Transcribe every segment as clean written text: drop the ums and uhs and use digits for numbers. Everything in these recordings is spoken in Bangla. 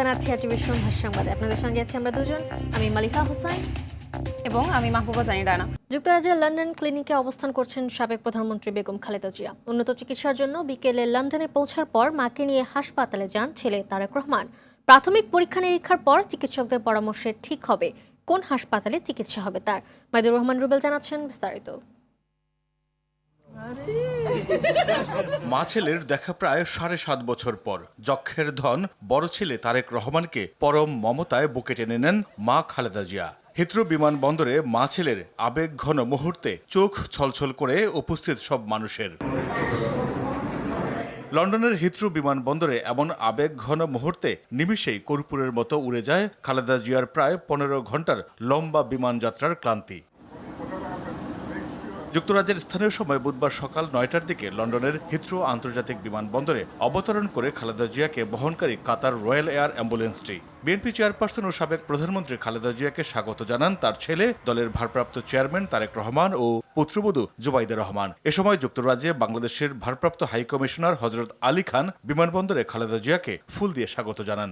জানাচ্ছি আরটিভির সন্ধ্যার সংবাদে। আপনাদের সঙ্গে আছি আমরা দুজন, আমি মালিকা হোসেন এবং আমি মাহবুবা জানি রানা। যুক্তরাজ্যের লন্ডন ক্লিনিকে অবস্থান করছেন সাবেক প্রধানমন্ত্রী বেগম খালেদা জিয়া। উন্নত চিকিৎসার জন্য বিকেলে লন্ডনে পৌঁছার পর মাকে নিয়ে হাসপাতালে যান ছেলে তারেক রহমান। প্রাথমিক পরীক্ষা নিরীক্ষার পর চিকিৎসকদের পরামর্শে ঠিক হবে কোন হাসপাতালে চিকিৎসা হবে তার। মাইদুর রহমান রুবেল জানাচ্ছেন বিস্তারিত। মা ছেলের দেখা প্রায় ৭.৫ বছর পর যক্ষের ধন বড় ছেলে তারেক রহমানকে পরম মমতায় বুকে টেনে নেন মা খালেদা জিয়া। হিথ্রো বিমানবন্দরে মা ছেলের আবেগঘন মুহূর্তে চোখ ছলছল করে উপস্থিত সব মানুষের। লন্ডনের হিথ্রো বিমানবন্দরে এমন আবেগঘন মুহূর্তে নিমিষেই কর্পূরের মতো উড়ে যায় খালেদা জিয়ার প্রায় ১৫ ঘন্টার লম্বা বিমান যাত্রার ক্লান্তি। যুক্তরাজ্যের স্থানীয় সময় বুধবার সকাল ৯টার দিকে লন্ডনের হিথ্রো আন্তর্জাতিক বিমানবন্দরে অবতরণ করে খালেদা জিয়াকে বহনকারী কাতার রয়্যাল এয়ার অ্যাম্বুলেন্সটি। বিএনপি চেয়ারপারসন ও সাবেক প্রধানমন্ত্রী খালেদা জিয়াকে স্বাগত জানান তার ছেলে, দলের ভারপ্রাপ্ত চেয়ারম্যান তারেক রহমান ও পুত্রবধূ জুবাইদা রহমান। এ সময় যুক্তরাজ্যে বাংলাদেশের ভারপ্রাপ্ত হাই কমিশনার হযরত আলী খান বিমানবন্দরে খালেদা জিয়াকে ফুল দিয়ে স্বাগত জানান।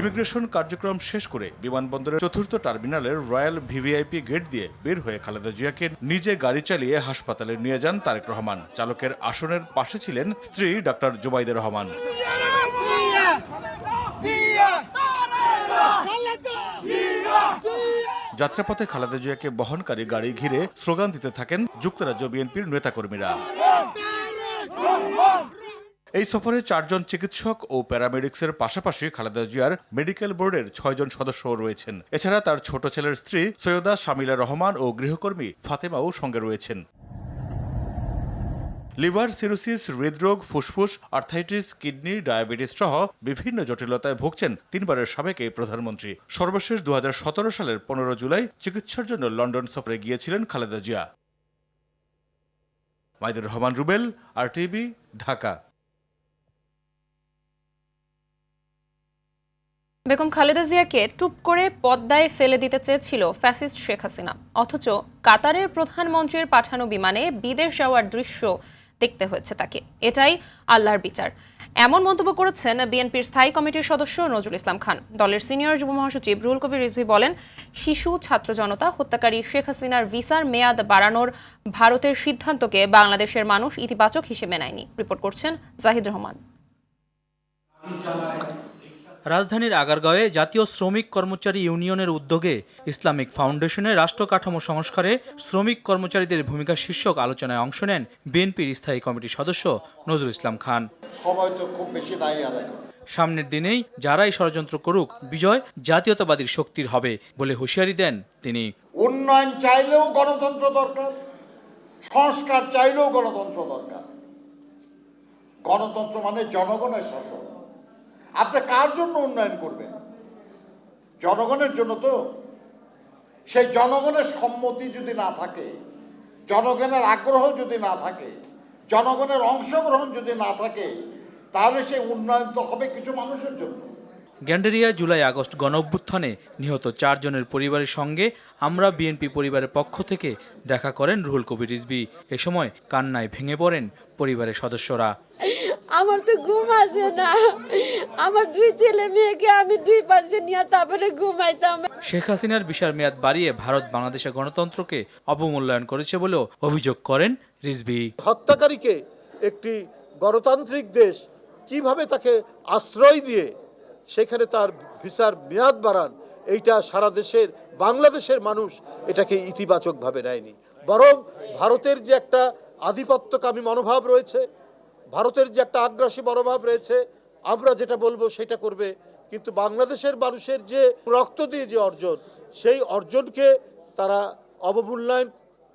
ইমিগ্রেশন কার্যক্রম শেষ করে বিমানবন্দরের চতুর্থ টার্মিনালের রয়্যাল ভিভিআইপি গেট দিয়ে বের হয়ে খালেদা জিয়াকে নিজে গাড়ি চালিয়ে হাসপাতালে নিয়ে যান তারেক রহমান। চালকের আসনের পাশে ছিলেন স্ত্রী ডাক্তার জুবাইদা রহমান। যাত্রাপথে খালেদা জিয়াকে বহনকারী গাড়ি ঘিরে স্লোগান দিতে থাকেন যুক্তরাজ্য বিএনপির নেতাকর্মীরা। এই সফরে ৪ জন চিকিৎসক ও প্যারামেডিক্সের পাশাপাশি খালেদা জিয়ার মেডিকেল বোর্ডের ৬ জন সদস্যও রয়েছেন। এছাড়া তার ছোট ছেলের স্ত্রী সৈয়দা শামিলা রহমান ও গৃহকর্মী ফাতেমাও সঙ্গে রয়েছেন। লিভার সিরোসিস, হৃদরোগ, ফুসফুস, আর্থাইটিস, কিডনি, ডায়াবেটিস সহ বিভিন্ন জটিলতায় ভুগছেন ৩ বারের সাবেক এই প্রধানমন্ত্রী। সর্বশেষ ২০১৭ সালের ১৫ জুলাই চিকিৎসার জন্য লন্ডন সফরে গিয়েছিলেন খালেদা জিয়া। মাইদুর রহমান রুবেল, আরটিভি, ঢাকা। বেগম খালেদা জিয়াকে টুপ করে পদ্মায় ফেলে দিতে চেয়েছিল ফ্যাসিস্ট শেখ হাসিনা, অথচ কাতারের প্রধানমন্ত্রীর পাঠানো বিমানে বিদেশ যাওয়ার দৃশ্য দেখতে হয়েছে তাকে। এটাই আল্লাহর বিচার, এমন মন্তব্য করেছেন বিএনপির স্থায়ী কমিটির সদস্য নজরুল ইসলাম খান। দলের সিনিয়র যুব মহাসচিব রুহুল কবির রিজভী বলেন, শিশু ছাত্র জনতা হত্যাকারী শেখ হাসিনার ভিসার মেয়াদ বাড়ানোর ভারতের সিদ্ধান্তকে বাংলাদেশের মানুষ ইতিবাচক হিসেবে নেয়নি। রিপোর্ট করছেন জাহিদ রহমান। রাজধানীর আগারগাঁওয়ে জাতীয় শ্রমিক কর্মচারী ইউনিয়নের উদ্যোগে ইসলামিক ফাউন্ডেশনের রাষ্ট্র কাঠামো সংস্কারে শ্রমিক কর্মচারীদের ভূমিকা শীর্ষক আলোচনায় অংশ নেন বিএনপির স্থায়ী কমিটির সদস্য নজরুল ইসলাম খান। সামনের দিনেই যারাই ষড়যন্ত্র করুক, বিজয় জাতীয়তাবাদী শক্তির হবে বলে হুঁশিয়ারি দেন তিনি। উন্নয়ন চাইলেও গণতন্ত্র দরকার, সংস্কার চাইলেও গণতন্ত্র দরকার। গণতন্ত্র মানে জনগণের শাসন। আপনি কার জন্য উন্নয়ন করবেন? জনগণের জন্য তো। সেই জনগণের সম্মতি যদি না থাকে, জনগণের আগ্রহ যদি না থাকে, জনগণের অংশগ্রহণ যদি না থাকে, তাহলে সেই উন্নয়ন তো হবে কিছু মানুষের জন্য। গ্যান্ডারিয়া জুলাই আগস্ট গণঅভ্যুত্থানে নিহত ৪ জনের পরিবারের সঙ্গে আমরা বিএনপি পরিবারের পক্ষ থেকে দেখা করেন রুহুল কবির রিজভী। এ সময় কান্নায় ভেঙে পড়েন পরিবারের সদস্যরা। আমার তো ঘুম আসে না, আমার 2 ছেলে মেয়েকে আমি 2 পাশে নিয়ে তারপরে ঘুমাইতাম। শেখ হাসিনার ভিসার মেয়াদ বাড়িয়ে ভারত বাংলাদেশের গণতন্ত্রকে অবমূল্যায়ন করেছে বলেও অভিযোগ করেন রিজভী। হত্যাকারীকে একটি গণতান্ত্রিক দেশ কিভাবে তাকে আশ্রয় দিয়ে সেখানে তার ভিসার মেয়াদ বাড়ান, এইটা সারা দেশের বাংলাদেশের মানুষ এটাকে ইতিবাচকভাবে নেয়নি। বরং ভারতের যে একটা আধিপত্যকামী মনোভাব রয়েছে, ভারতের যে একটা আগ্রাসী মনোভাব রয়েছে, আমরা যেটা বলবো সেটা করবে। কিন্তু বাংলাদেশের মানুষের যে রক্ত দিয়ে যে অর্জন, সেই অর্জনকে তারা অবমূল্যায়ন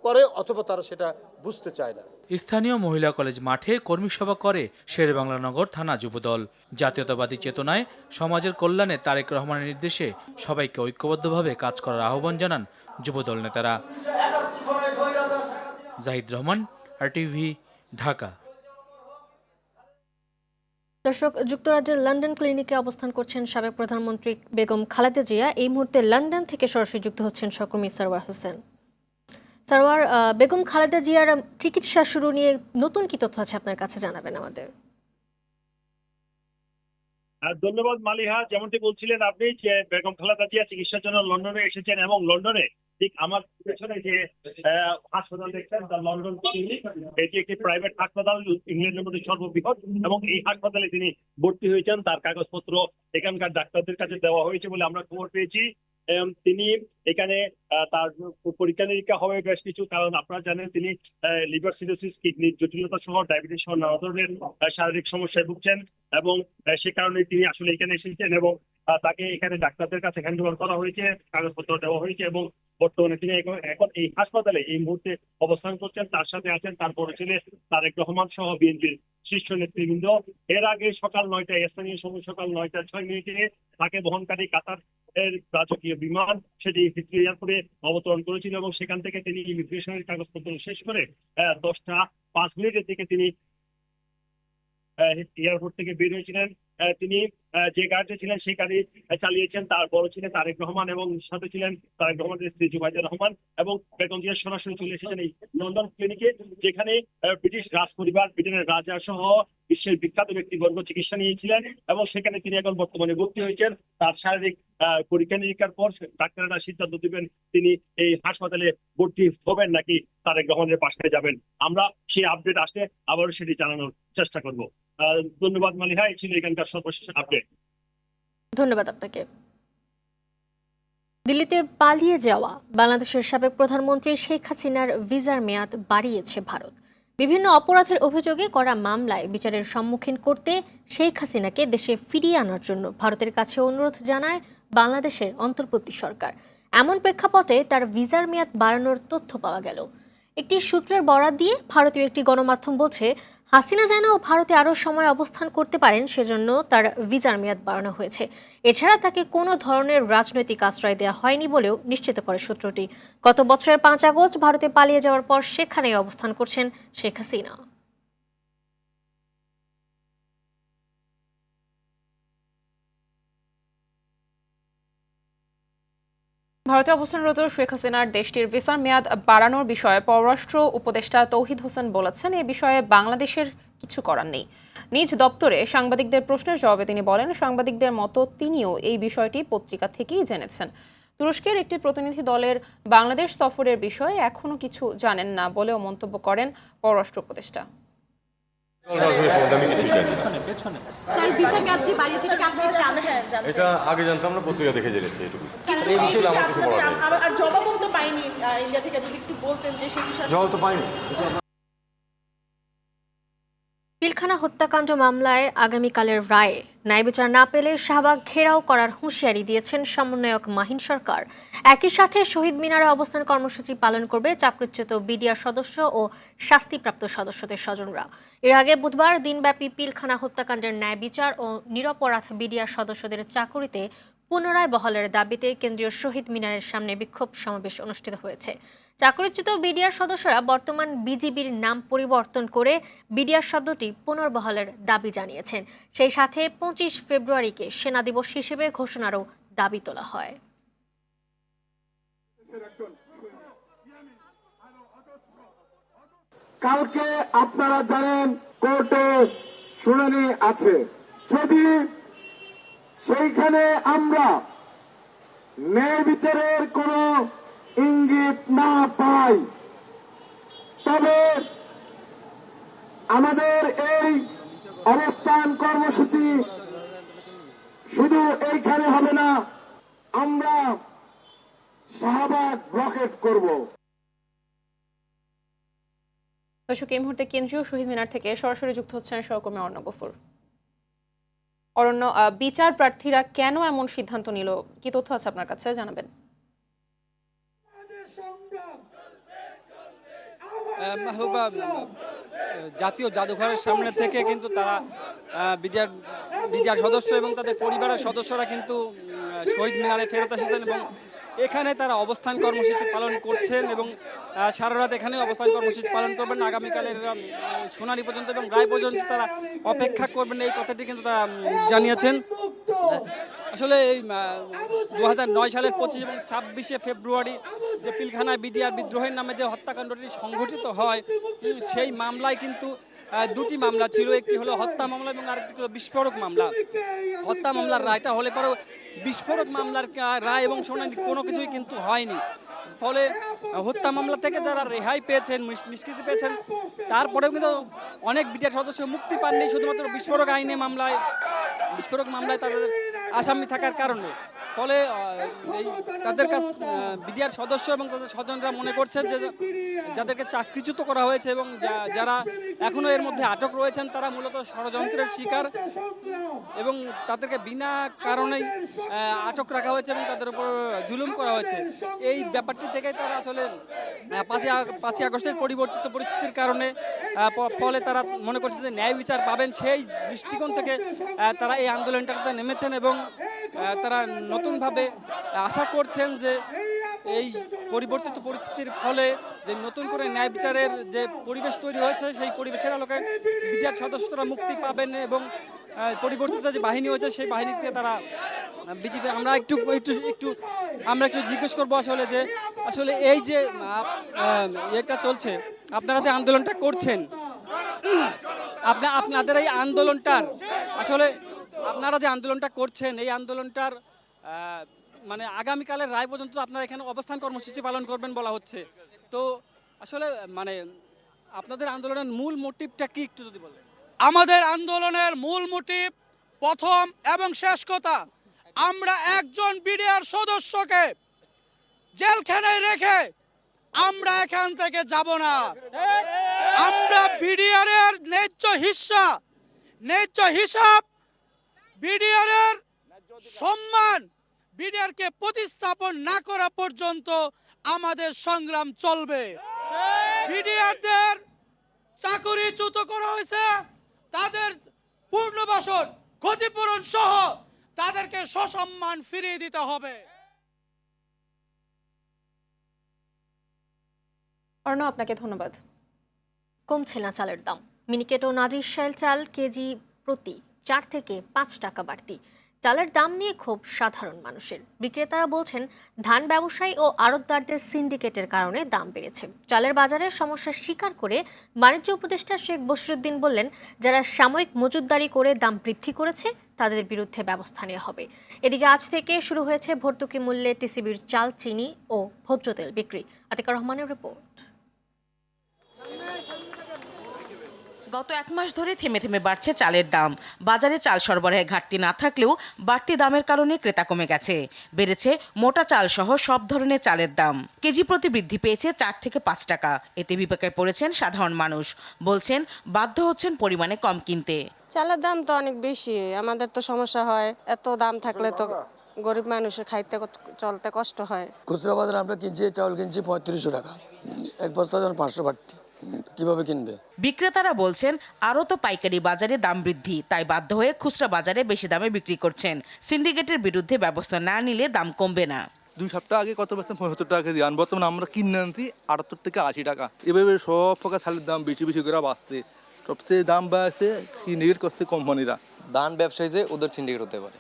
করে অথবা তারা সেটা বুঝতে চায় না। স্থানীয় মহিলা কলেজ মাঠে কর্মী সভা করে শেরেবাংলানগর থানা যুবদল। জাতীয়তাবাদী চেতনায় সমাজের কল্যাণে তারেক রহমানের নির্দেশে সবাইকে ঐক্যবদ্ধভাবে কাজ করার আহ্বান জানান যুবদল নেতারা। জাহিদ রহমান, আরটিভি, ঢাকা। দর্শক, যুক্তরাজ্যের লন্ডন ক্লিনিকে অবস্থান করছেন সাবেক প্রধানমন্ত্রী বেগম খালেদা জিয়া। এই মুহূর্তে লন্ডন থেকে সরাসরি যুক্ত হচ্ছেন সহকর্মী সারওয়ার হোসেন। সারোয়ার, বেগম খালেদা জিয়ার চিকিৎসা শুরু নিয়ে নতুন কি তথ্য আছে আপনার কাছে জানাবেন আমাদের। ধন্যবাদ মালিহা। যেমনটি বলছিলেন আপনি যে বেগম খালেদা জিয়া চিকিৎসার জন্য লন্ডনে এসেছেন এবং লন্ডনে ঠিক আমার পেছনে যে হাসপাতাল দেখছেন দ্য লন্ডন ক্লিনিক, এটি একটি প্রাইভেট হাসপাতাল, ইংল্যান্ডের মধ্যে সর্ববৃহৎ, এবং এই হাসপাতালে তিনি ভর্তি হয়েছেন। তার কাগজপত্র এখানকার ডাক্তারদের কাছে দেওয়া হয়েছে বলে আমরা খবর পেয়েছি। তিনি এখানে তার পরীক্ষা নিরীক্ষা হবে বেশ কিছু, কারণ আপনারা জানেন তিনি লিভার সিরোসিস, কিডনির জটিলতা সহ ডায়াবেটিস সহ নানা ধরনের শারীরিক সমস্যায় ভুগছেন, এবং সে কারণে তিনি আসলে এখানে এসেছেন এবং তাকে এখানে ডাক্তারদের কাছে হ্যান্ড ওভার করা হয়েছে, কাগজপত্র দেওয়া হয়েছে, এবং বর্তমানে তিনি এখন এই হাসপাতালে এই মুহূর্তে অবস্থান করছেন। তার সাথে আছেন তার বড় ছেলে তারেক রহমান সহ বিএনপির শীর্ষ নেতৃবৃন্দ। এর আগে সকাল 9টায়, স্থানীয় সময় সকাল 9টা 6 মিনিটে তাকে বহনকারী কাতার এর রাজকীয় বিমান সেটি হিথ্রো এয়ারপোর্টে অবতরণ করেছিল, এবং সেখান থেকে তিনি ইমিগ্রেশনের কাগজপত্র শেষ করে 10টা 5 মিনিটের দিকে তিনি এয়ারপোর্ট থেকে বের হয়েছিলেন। তিনি যে গাড়িতে ছিলেন সেই গাড়ি চালিয়েছেন তার বড় ছিলেন তারেক রহমান, এবং সাথে ছিলেন তারেক রহমানের স্ত্রী জুবাইদা রহমান, এবং বেগম জিয়া সরাসরি চলে এসেছেন এই লন্ডন ক্লিনিকে, যেখানে ব্রিটিশ রাজ পরিবার, ব্রিটেনের রাজা সহ বিশ্বের বিখ্যাত ব্যক্তিবর্গ চিকিৎসা নিয়েছিলেন, এবং সেখানে তিনি এখন বর্তমানে ভর্তি হয়েছেন। তার শারীরিক পরীক্ষা নিরীক্ষার পর ডাক্তাররা সিদ্ধান্ত দিবেন তিনি এই হাসপাতালে ভর্তি হবেন নাকি তারেক রহমানের পাশে যাবেন। আমরা সেই আপডেট আসলে আবারও সেটি জানানোর চেষ্টা করব। ধন্যবাদ মালিহা, এই ছিল এখানকার সর্বশেষ আপডেট। ধন্যবাদ আপনাকে। দিল্লিতে পালিয়ে যাওয়া বাংলাদেশের সাবেক প্রধানমন্ত্রী শেখ হাসিনার ভিসার মেয়াদ বাড়িয়েছে ভারত। বিভিন্ন অপরাধের অভিযোগে করা মামলায় বিচারের সম্মুখীন করতে শেখ হাসিনাকে দেশে ফিরিয়ে আনার জন্য ভারতের কাছে অনুরোধ জানায় বাংলাদেশের অন্তর্বর্তী সরকার। এমন প্রেক্ষাপটে তার ভিসার মেয়াদ বাড়ানোর তথ্য পাওয়া গেল। একটি সূত্রের বরাত দিয়ে ভারতীয় একটি গণমাধ্যম বলছে, হাসিনা যেন ভারতে আরও সময় অবস্থান করতে পারেন সেজন্য তার ভিসার মেয়াদ বাড়ানো হয়েছে। এছাড়া তাকে কোনো ধরনের রাজনৈতিক আশ্রয় দেওয়া হয়নি বলেও নিশ্চিত করে সূত্রটি। গত বছরের 5 আগস্ট ভারতে পালিয়ে যাওয়ার পর সেখানেই অবস্থান করছেন শেখ হাসিনা। ভারতে অবস্থানরত শেখ হাসিনার দেশটির ভিসার মেয়াদ বাড়ানোর বিষয়ে পররাষ্ট্র উপদেষ্টা তৌহিদ হোসেন বলেছেন, এ বিষয়ে বাংলাদেশের কিছু করার নেই। নিজ দপ্তরে সাংবাদিকদের প্রশ্নের জবাবে তিনি বলেন, সাংবাদিকদের মতো তিনিও এই বিষয়টি পত্রিকা থেকেই জেনেছেন। তুরস্কের একটি প্রতিনিধি দলের বাংলাদেশ সফরের বিষয়ে এখনো কিছু জানেন না বলেও মন্তব্য করেন পররাষ্ট্র উপদেষ্টা। এটা আগে জানতাম না, পত্রিকা দেখে জেনেছি এটুকু। এই বিষয়ে আমার কিছু বলার নেই। আর জবাবও তো পাইনি ইন্ডিয়া থেকে, যদি একটু বলতেন যে সেই বিষয়ে। জবাব তো পাইনি। পিলখানা হত্যাকাণ্ড মামলায় আগামীকালের রায়ে ন্যায় বিচার না পেলে শাহবাগ ঘেরাও করার হুঁশিয়ারি দিয়েছেন সমন্বয়ক মাহিন সরকার। একই সাথে শহীদ মিনারে অবস্থান কর্মসূচি পালন করবে চাকরিচ্যুত বিডিআর সদস্য ও শাস্তিপ্রাপ্ত সদস্যদের স্বজনরা। এর আগে বুধবার দিনব্যাপী পিলখানা হত্যাকাণ্ডের ন্যায় বিচার ও নিরপরাধ বিডিআর সদস্যদের চাকরিতে পুনরায় বহালের দাবিতে কেন্দ্রীয় শহীদ মিনারের সামনে বিক্ষোভ সমাবেশ অনুষ্ঠিত হয়েছে। চাকরিচ্যুত বিডিআর সদস্যরা বর্তমান বিজিবির নাম পরিবর্তন করে বিডিআর শব্দটি পুনর্বহালের দাবি জানিয়েছেন। সেই সাথে 25 ফেব্রুয়ারিকে সেনা দিবস হিসেবে ঘোষণারও দাবি তোলা হয়। কালকে আপনারা জানেন কোর্টে শুনানি আছে, যদি সেইখানে আমরা ন্যায় বিচারের কোন ইঙ্গিত না পাই, তবে আমাদের এই অবস্থান কর্মসূচি শুধু এইখানে হবে না, আমরা শাহবাগ ব্লকেট করব। দর্শক, এই মুহূর্তে কেন্দ্রীয় শহীদ মিনার থেকে সরাসরি যুক্ত হচ্ছেন সহকর্মী অর্ণব গফুর। অরণ্য, বিচার প্রার্থীরা কেন এমন সিদ্ধান্ত নিল, কি তথ্য আছে আপনার কাছে জানাবেন? মাহবুবা, জাতীয় জাদুঘরের সামনে থেকে কিন্তু তারা বিডিআর সদস্য এবং তাদের পরিবারের সদস্যরা কিন্তু শহীদ মিনারে ফেরত এসেছেন এবং এখানে তারা অবস্থান কর্মসূচি পালন করছেন এবং সারা রাত এখানে অবস্থান কর্মসূচি পালন করবেন। আগামীকালের শুনানি পর্যন্ত এবং রায় পর্যন্ত তারা অপেক্ষা করবেন, এই কথাটি কিন্তু তারা জানিয়েছেন। আসলে এই 2009 সালের 25 এবং 26শে ফেব্রুয়ারি যে পিলখানা বিডিআর বিদ্রোহের নামে যে হত্যাকাণ্ডটি সংঘটিত হয়, সেই মামলায় কিন্তু দুটি মামলা ছিল। একটি হলো হত্যা মামলা এবং আরেকটি হলো বিস্ফোরক মামলা। হত্যা মামলার রায়টা হলে পরেও বিস্ফোরক মামলার রায় এবং শুনানি কোনো কিছুই কিন্তু হয়নি। ফলে হত্যা মামলা থেকে যারা রেহাই পেয়েছেন, নিষ্কৃতি পেয়েছেন, তারপরেও কিন্তু অনেক বিডিআর সদস্য মুক্তি পাননি শুধুমাত্র বিস্ফোরক মামলায় তাদের আসামি থাকার কারণে। ফলে এই তাদের কাছ বিডিআর সদস্য এবং তাদের স্বজনরা মনে করছেন যে যাদেরকে চাকরিচ্যুত করা হয়েছে এবং যারা এখনো এর মধ্যে আটক রয়েছেন তারা মূলত ষড়যন্ত্রের শিকার এবং তাদেরকে বিনা কারণেই আটক রাখা হয়েছে এবং তাদের উপর জুলুম করা হয়েছে। এই ব্যাপারটি থেকে তারা আসলে 5ই আগস্টের পরিবর্তিত পরিস্থিতির কারণে ফলে তারা মনে করছে যে ন্যায় বিচার পাবেন, সেই দৃষ্টিকোণ থেকে তারা এই আন্দোলনটাতে নেমেছেন এবং তারা নতুনভাবে আশা করছেন যে এই পরিবর্তিত পরিস্থিতির ফলে যে নতুন করে ন্যায় বিচারের যে পরিবেশ তৈরি হয়েছে সেই পরিবেশের আলোকে বিডিআর সদস্যরা মুক্তি পাবেন এবং পরিবর্তিত যে বাহিনী হয়েছে সেই বাহিনীকে তারা বিজেপি আমরা একটু জিজ্ঞেস করবো আসলে এই যে এটা চলছে, আপনারা যে আন্দোলনটা করছেন, আপনাদের এই আন্দোলনটার আসলে আপনারা যে আন্দোলনটা করছেন এই আন্দোলনটার মানে আগামীকালের রায় পর্যন্ত আপনারা এখানে অবস্থান কর্মসূচি পালন করবেন বলা হচ্ছে। তো আসলে মানে আপনাদের আন্দোলনের মূল মোটিভটা কি একটু যদি বলেন। আমাদের আন্দোলনের মূল মোটিভ, প্রথম এবং শেষ কথা, আমরা একজন বিডিআর সদস্যকে জেলখানায় রেখে আমরা এখান থেকে যাব না। আমরা বিডিআরের ন্যায্য হিসাব, বিডিআরের সম্মান, বিডিআরকে প্রতিস্থাপন না করা পর্যন্ত আমাদের সংগ্রাম চলবে। বিডিআরদের চাকরিচ্যুত করা হয়েছে, তাদের পুনর্বাসন, ক্ষতিপূরণ সহ তাদেরকে সসম্মান ফিরিয়ে দিতে হবে। অর্ণা, আপনাকে ধন্যবাদ। কমছে না চালের দাম। মিনিকেট ও নাজিরশাইল চাল কেজি প্রতি 4 থেকে 5 টাকা বাড়তি। চালের দাম নিয়ে ক্ষোভ সাধারণ মানুষের। বিক্রেতারা বলছেন ধান ব্যবসায়ী ও আড়তদারদের সিন্ডিকেটের কারণে দাম বেড়েছে। চালের বাজারের সমস্যা স্বীকার করে বাণিজ্য উপদেষ্টা শেখ বশিরউদ্দিন বললেন, যারা সাময়িক মজুতদারি করে দাম বৃদ্ধি করেছে তাদের বিরুদ্ধে ব্যবস্থা নেওয়া হবে। এদিকে আজ থেকে শুরু হয়েছে ভর্তুকি মূল্যে টিসিবির চাল, চিনি ও ভোজ্য তেল বিক্রি। আতিকা রহমানের রিপোর্ট। গত 1 মাস ধরে থেমে থেমে বাড়ছে চালের দাম। বাজারে চাল সরবরাহে ঘাটতি না থাকলেও বাড়তি দামের কারণে ক্রেতা কমে গেছে। বেড়েছে মোটা চাল সহ সব ধরনের চালের দাম। কেজি প্রতি বৃদ্ধি পেয়েছে 4 থেকে 5 টাকা। এতে বিপাকে পড়েছেন সাধারণ মানুষ। বলছেন বাধ্য হচ্ছেন পরিমাণে কম কিনতে। চালের দাম তো অনেক বেশি, আমাদের তো সমস্যা হয়। এত দাম থাকলে তো গরিব মানুষের খাইতে চলতে কষ্ট হয়। খুচরা বাজারে আমরা চাউল কিনছি 3500 টাকা, এক বস্তা যখন 500 বাড়তি, কিভাবে কিনবে? বিক্রেতারা বলছেন আরও তো পাইকারি বাজারে দাম বৃদ্ধি, তাই বাধ্য হয়ে খুচরা বাজারে বেশি দামে বিক্রি করছেন। সিন্ডিকেটের বিরুদ্ধে ব্যবস্থা না নিলে দাম কমবে না। 2 সপ্তাহ আগে কত বস্তা 75 টাকা দিয়ে আনবো, বর্তমানে আমরা কিনে আনছি 78 থেকে 80 টাকা। এভাবে সব প্রকার চালের দাম বেশি করে বাড়ছে। সবচেয়ে দাম বাড়ছে সিন্ডিকেট করছে কোম্পানিরা। ধান ব্যবসায়ী যে ওদের সিন্ডিকেট হতে পারে।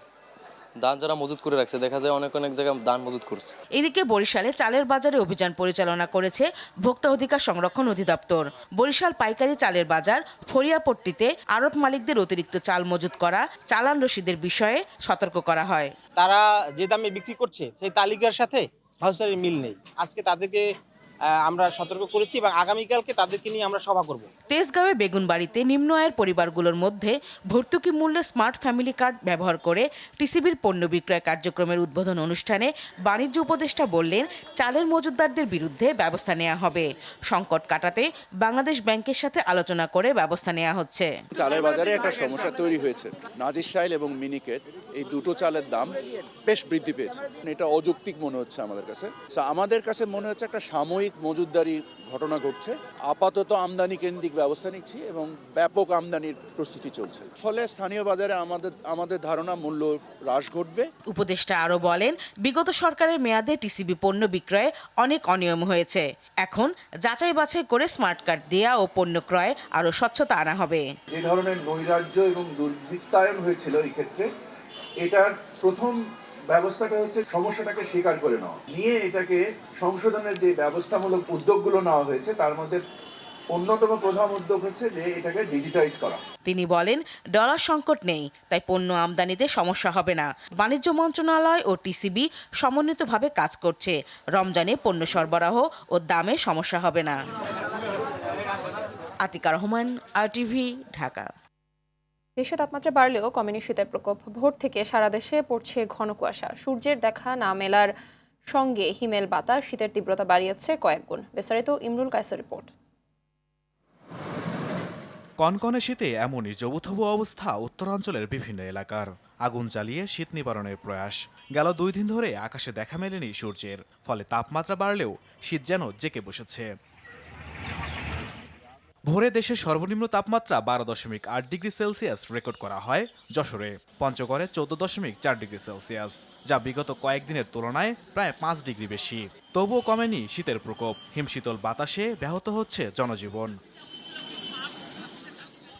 ধান যারা মজুত করে রাখছে, দেখা যায় অনেক জায়গায় ধান মজুত করছে। এদিকে বরিশালে চালের বাজারে অভিযান পরিচালনা করেছে ভোক্তা অধিকার সংরক্ষণ অধিদপ্তর। বরিশাল পাইকারি চালের বাজার ফরিয়াপট্টিতে আড়ত মালিকদের অতিরিক্ত চাল মজুত করা, চালান রসিদের বিষয়ে সতর্ক করা হয়। তারা যে দামে বিক্রি করছে সেই তালিকার সাথে হাউসারের মিল নেই। আজকে তাদেরকে আমরা সতর্ক করেছি এবং আগামীকালকে তাদেরকে নিয়ে আমরা সভা করব। তেজগাঁওয়ে বেগুনবাড়িতে নিম্ন আয়ের পরিবারগুলোর মধ্যে ভর্তুকি মূল্যে স্মার্ট ফ্যামিলি কার্ড ব্যবহার করে টিসিবির পণ্য বিক্রয় কার্যক্রমের উদ্বোধন অনুষ্ঠানে বাণিজ্য উপদেষ্টা বললেন, চালের মজুতদারদের বিরুদ্ধে ব্যবস্থা নেওয়া হবে। সংকট কাটাতে বাংলাদেশ ব্যাংকের সাথে আলোচনা করে ব্যবস্থা নেওয়া হচ্ছে। চালের বাজারে একটা সমস্যা তৈরি হয়েছে। নাজিরশাইল এবং মিনিকেট এই দুটো চালের দাম বেশ বৃদ্ধি পেয়েছে। এটা অযৌক্তিক মনে হচ্ছে আমাদের কাছে। আমাদের কাছে মনে হচ্ছে একটা সাময়িক মজুতদারি ঘটনা ঘটছে। আপাতত আমদানি কেন্দ্রিক ব্যবস্থা নিচ্ছি এবং ব্যাপক আমদানির প্রস্তুতি চলছে। ফলে স্থানীয় বাজারে আমাদের ধারণা মূল্য হ্রাস ঘটবে। উপদেষ্টা আরও বলেন, বিগত সরকারের মেয়াদে টিসিবি পণ্য বিক্রয়ে অনেক অনিয়ম হয়েছে। এখন যাচাই বাছাই করে স্মার্ট কার্ড দেয়া ও পণ্য ক্রয়ে আরও স্বচ্ছতা আনা হবে। যে ধরনের নৈরাজ্য এবং দুর্বৃত্তায়ন হয়েছিল এই ক্ষেত্রে, এটার প্রথম ব্যবস্থাটা হচ্ছে সমস্যাটাকে স্বীকার করে নেওয়া, নিয়ে এটাকে সংশোধনের যে ব্যবস্থামূলক উদ্যোগগুলো নেওয়া হয়েছে তার মধ্যে অন্যতম প্রধান উদ্যোগ হচ্ছে যে এটাকে ডিজিটাইজ করা। তিনি বলেন, ডলার সংকট নেই, তাই পণ্য আমদানিতে সমস্যা হবে না। বাণিজ্য মন্ত্রণালয় ও টিসিবি সমন্বিতভাবে কাজ করছে। রমজানে পণ্য সরবরাহ ও দামে সমস্যা হবে না। আতিকা রহমান, RTV, ঢাকা। দেশে তাপমাত্রা বাড়লেও কমেনি শীতের প্রকোপ। ভোর থেকে সারা দেশে পড়ছে ঘন কুয়াশা। সূর্যের দেখা না মেলার সঙ্গে হিমেল বাতাস শীতের তীব্রতা বাড়িয়েছে কয়েক গুণ। বিস্তারিত ইমরুল কায়েসের রিপোর্ট। কনকনে শীতে এমনই জবুথবু অবস্থা উত্তরাঞ্চলের বিভিন্ন এলাকার। আগুন জ্বালিয়ে শীত নিবারণের প্রয়াস। গেল 2 দিন ধরে আকাশে দেখা মেলেনি সূর্যের, ফলে তাপমাত্রা বাড়লেও শীত যেন জেঁকে বসেছে। ভোরে দেশের সর্বনিম্ন তাপমাত্রা 12.8 ডিগ্রি সেলসিয়াস রেকর্ড করা হয় যশোরে। পঞ্চগড়ে 14.4 ডিগ্রি সেলসিয়াস, যা বিগত কয়েকদিনের তুলনায় প্রায় 5 ডিগ্রি বেশি। তবুও কমেনি শীতের প্রকোপ। হিমশীতল বাতাসে ব্যাহত হচ্ছে জনজীবন।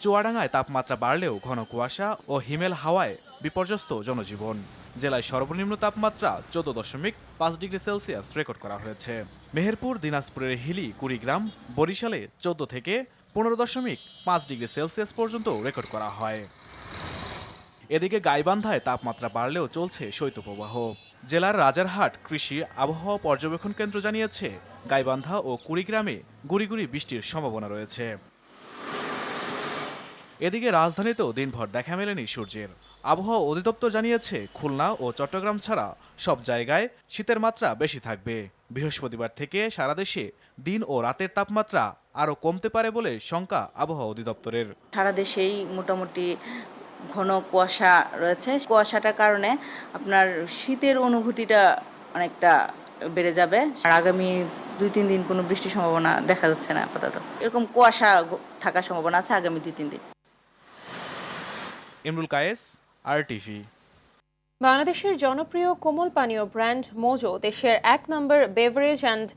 চুয়াডাঙ্গায় তাপমাত্রা বাড়লেও ঘন কুয়াশা ও হিমেল হাওয়ায় বিপর্যস্ত জনজীবন। জেলায় সর্বনিম্ন তাপমাত্রা 14.5 ডিগ্রি সেলসিয়াস রেকর্ড করা হয়েছে। মেহেরপুর, দিনাজপুরের হিলি, কুড়িগ্রাম, বরিশালে 14 থেকে 15.5 ডিগ্রি সেলসিয়াস পর্যন্ত রেকর্ড করা হয়। এদিকে গাইবান্ধায় তাপমাত্রা বাড়লেও চলছে শৈত্যপ্রবাহ। জেলার রাজারহাট কৃষি আবহাওয়া পর্যবেক্ষণ কেন্দ্র জানিয়েছে, গাইবান্ধা ও কুড়িগ্রামে গুড়ি গুড়ি বৃষ্টির সম্ভাবনা রয়েছে। এদিকে রাজধানীতেও দিনভর দেখা মেলেনি সূর্যের। আবহাওয়া অধিদপ্তর জানিয়েছে, খুলনা ও চট্টগ্রাম ছাড়া সব জায়গায় শীতের মাত্রা বেশি থাকবে। বৃহস্পতিবার থেকে সারা দেশে দিন ও রাতের তাপমাত্রা আরও কমতে পারে বলে শঙ্কা আবহাওয়া অধিদপ্তরের। সারা দেশেই মোটামুটি ঘন কুয়াশা রয়েছে। কুয়াশাটার কারণে আপনার শীতের অনুভূতিটা অনেকটা বেড়ে যাবে। আর আগামী 2-3 দিন কোনো বৃষ্টির সম্ভাবনা দেখা যাচ্ছে না আপাতত। এরকম কুয়াশা থাকার সম্ভাবনা আছে আগামী 2-3 দিন। ইমরুল কায়েস, RTV। বাংলাদেশের জনপ্রিয় কোমল পানীয় ব্র্যান্ড মোজো দেশের 1 নম্বর বেভারেজ অ্যান্ড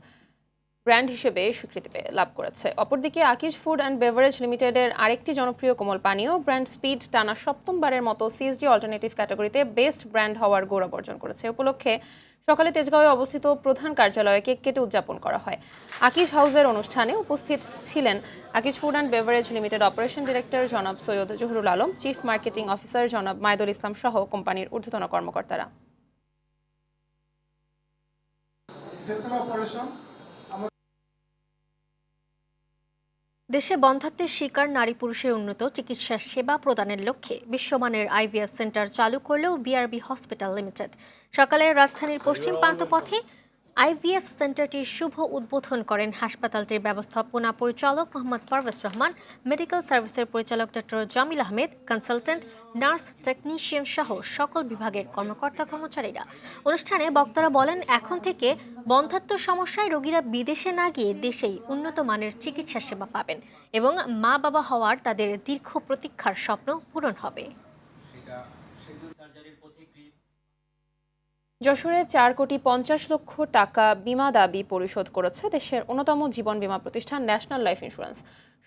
ব্র্যান্ড হিসেবে স্বীকৃতি লাভ করেছে। অপরদিকে আকিজ ফুড অ্যান্ড বেভারেজ লিমিটেডের আরেকটি জনপ্রিয় কোমল পানীয় ব্র্যান্ড স্পিড টানা 7মবারের মতো CSD অল্টারনেটিভ ক্যাটাগরিতে বেস্ট ব্র্যান্ড হওয়ার গৌরব অর্জন করেছে। উপলক্ষে সকালে তেজগাঁওয়ে অবস্থিত প্রধান কার্যালয়ে কেক কেটে উদযাপন করা হয়। আকিজ হাউসের অনুষ্ঠানে উপস্থিত ছিলেন Akij food and beverage limited operation director জনাব Syed Zahurul Alam, chief marketing officer জনাব মাইদুল ইসলাম সহ কোম্পানির ঊর্ধ্বতন কর্মকর্তারা। দেশে বন্ধ্যাত্বের শিকার নারী পুরুষের উন্নত চিকিৎসা সেবা প্রদানের লক্ষ্যে বিশ্বমানের IVF সেন্টার চালু করলেও BRB হসপিটাল লিমিটেড। সকালে রাজধানীর পশ্চিম প্রান্তপথে IVF সেন্টারটির শুভ উদ্বোধন করেন হাসপাতালটির ব্যবস্থাপনা পরিচালক মোহাম্মদ পারভেজ রহমান, মেডিকেল সার্ভিসের পরিচালক doctor Jamil Ahmed, consultant, nurse, technician সহ সকল বিভাগের কর্মকর্তা কর্মচারীরা। অনুষ্ঠানে বক্তারা বলেন, এখন থেকে বন্ধ্যাত্ব সমস্যায় রোগীরা বিদেশে না গিয়ে দেশেই উন্নত মানের চিকিৎসা সেবা পাবেন এবং মা বাবা হওয়ার তাদের দীর্ঘ প্রতীক্ষার স্বপ্ন পূরণ হবে। যশোরে 4,50,00,000 টাকা বিমা দাবি পরিশোধ করেছে দেশের অন্যতম জীবন বীমা প্রতিষ্ঠান ন্যাশনাল লাইফ ইন্স্যুরেন্স।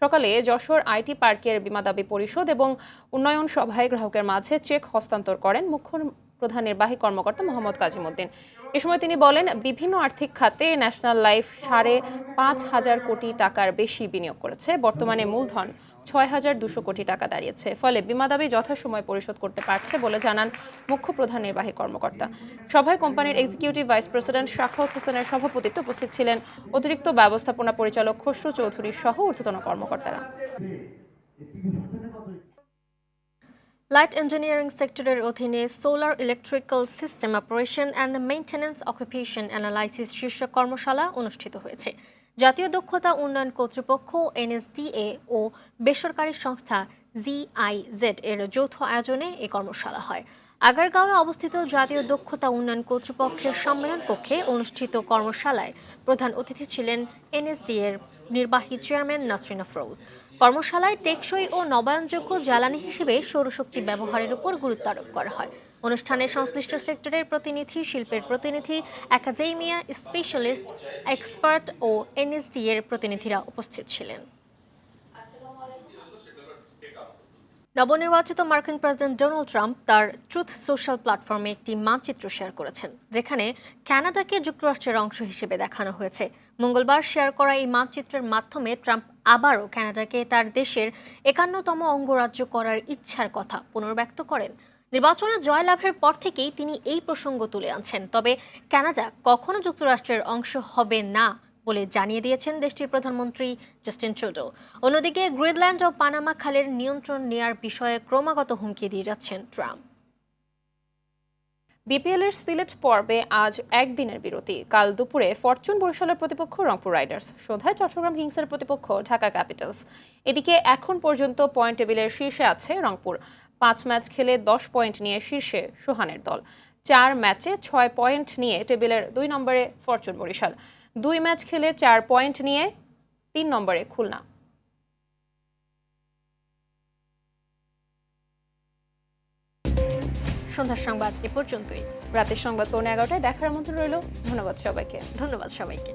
সকালে যশোর IT পার্কের বিমা দাবি পরিশোধ এবং উন্নয়ন সভায় গ্রাহকের মাঝে চেক হস্তান্তর করেন মুখ্য প্রধান নির্বাহী কর্মকর্তা মোহাম্মদ কাজিমউদ্দিন। এ সময় তিনি বলেন, বিভিন্ন আর্থিক খাতে ন্যাশনাল লাইফ 5,500 কোটি টাকার বেশি বিনিয়োগ করেছে। বর্তমানে মূলধন 6,200 কোটি টাকা দাঁড়িয়েছে। ফলে বিমা দাবি যথাসময়ে পরিশোধ করতে পারছে বলে জানান মুখ্য প্রধান নির্বাহী কর্মকর্তা। সভায় কোম্পানির এক্সিকিউটিভ ভাইস প্রেসিডেন্ট শাখাওয়াত হোসেনের সভাপতিত্বে উপস্থিত ছিলেন অতিরিক্ত ব্যবস্থাপনা পরিচালক খসরু চৌধুরী সহ ঊর্ধ্বতন কর্মকর্তারা। লাইট ইঞ্জিনিয়ারিং সেক্টরের অধীনে solar electrical system operation and maintenance occupation analysis শীর্ষক কর্মশালা অনুষ্ঠিত হয়েছে। জাতীয় দক্ষতা উন্নয়ন কর্তৃপক্ষ NSDA ও বেসরকারি সংস্থা GIZ এর যৌথ আয়োজনে এই কর্মশালা হয়। আগারগাঁওয়ে অবস্থিত জাতীয় দক্ষতা উন্নয়ন কর্তৃপক্ষের সম্মেলন কক্ষে অনুষ্ঠিত কর্মশালায় প্রধান অতিথি ছিলেন NSDA এর নির্বাহী চেয়ারম্যান নাসরিন আফরোজ। কর্মশালায় টেকসই ও নবায়নযোগ্য জ্বালানি হিসেবে সৌরশক্তি ব্যবহারের উপর গুরুত্ব আরোপ করা হয়। অনুষ্ঠানে সংশ্লিষ্ট সেক্টরের প্রতিনিধি, শিল্পের প্রতিনিধি, একাডেমিয়া, স্পেশালিস্ট, এক্সপার্ট ও NSDA এর প্রতিনিধিরা উপস্থিত ছিলেন। নবনির্বাচিত মার্কিন প্রেসিডেন্ট ডোনাল্ড ট্রাম্প তার ট্রুথ সোশ্যাল প্ল্যাটফর্মে একটি মানচিত্র শেয়ার করেছেন, যেখানে কানাডাকে যুক্তরাষ্ট্রের অংশ হিসেবে দেখানো হয়েছে। মঙ্গলবার শেয়ার করা এই মানচিত্রের মাধ্যমে ট্রাম্প আবারও কানাডাকে তার দেশের 51তম অঙ্গরাজ্য করার ইচ্ছার কথা পুনর্ব্যক্ত করেন। নির্বাচনে জয়লাভের পর থেকেই তিনি এই প্রসঙ্গ তুলে আনছেন। তবে কানাডা কখনো যুক্তরাষ্ট্রের অংশ হবে না বলে জানিয়ে দিয়েছেন দেশটির প্রধানমন্ত্রী জাস্টিন ট্রুডো। অন্যদিকে গ্রিনল্যান্ড ও পানামা খালের নিয়ন্ত্রণ নেয়ার বিষয়ে ক্রমাগত হুমকি দিয়ে যাচ্ছেন ট্রাম্প। বিপিএল এর সিলেট পর্বে আজ একদিনের বিরতি। কাল দুপুরে ফরচুন বরিশালের প্রতিপক্ষ রংপুর রাইডার্স, সন্ধ্যায় চট্টগ্রাম কিংসের প্রতিপক্ষ ঢাকা ক্যাপিটালস। এদিকে এখন পর্যন্ত পয়েন্ট টেবিলের শীর্ষে আছে রংপুর। 5 ম্যাচ খেলে 10 পয়েন্ট নিয়ে শীর্ষে সোহানের দল। 4 ম্যাচে 6 পয়েন্ট নিয়ে টেবিলের 2 নম্বরে ফরচুন বরিশাল। 2 ম্যাচ খেলে 4 পয়েন্ট নিয়ে 3 নম্বরে খুলনা। সন্ধ্যার সংবাদ এ পর্যন্তই। রাতের সংবাদ পৌনে 11টায় দেখার আমন্ত্রণ রইল। ধন্যবাদ সবাইকে। ধন্যবাদ সবাইকে।